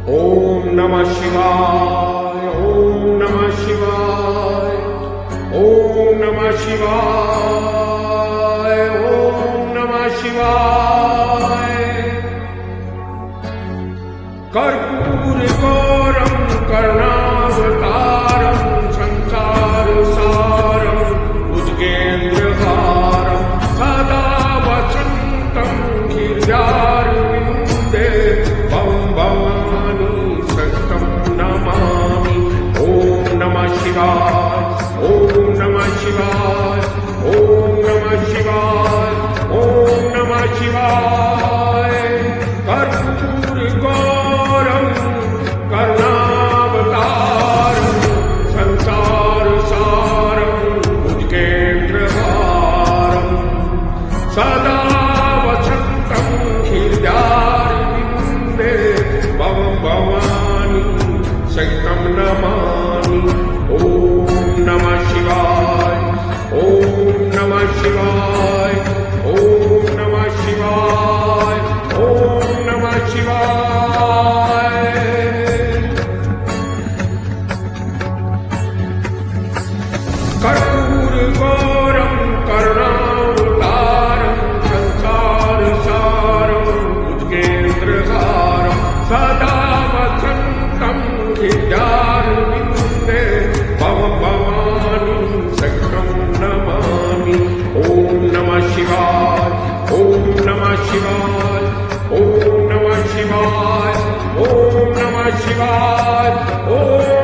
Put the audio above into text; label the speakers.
Speaker 1: ओम नमः शिवाय, ओम नमः शिवाय, ओम नमः शिवाय, ओम नमः शिवाय। कर्पूरगौरं करुणावतारं संसारसारं भुजगेन्द्रहारं सदा वसन्तं गिर्जारविन्दे भवानी शक्तं नमामि। ओम नमः शिवाय, ओम नमः शिवाय, ओम नमः शिवाय, ओम नमः शिवाय। कर्पूरगौरं करुणावतारं संसारसारं भुजगेन्द्रहारं सदा वसन्तं हृदयारविन्दे भवानी शक्तं नमामि। ओम नमः शिवाय, ओम नमः शिवाय, ओम नमः शिवाय, ओम नमः शिवाय। कर्पूरगौरं करुणावतारं संसारसारं भुजगेन्द्रहारं सदा वसन्तं हृदयारविन्दे भवानी शक्तं नमामि। ओम नमः शिवाय, ओम नमः शिवाय, ओम नमः शिवाय, ओम नमः शिवाय, ओम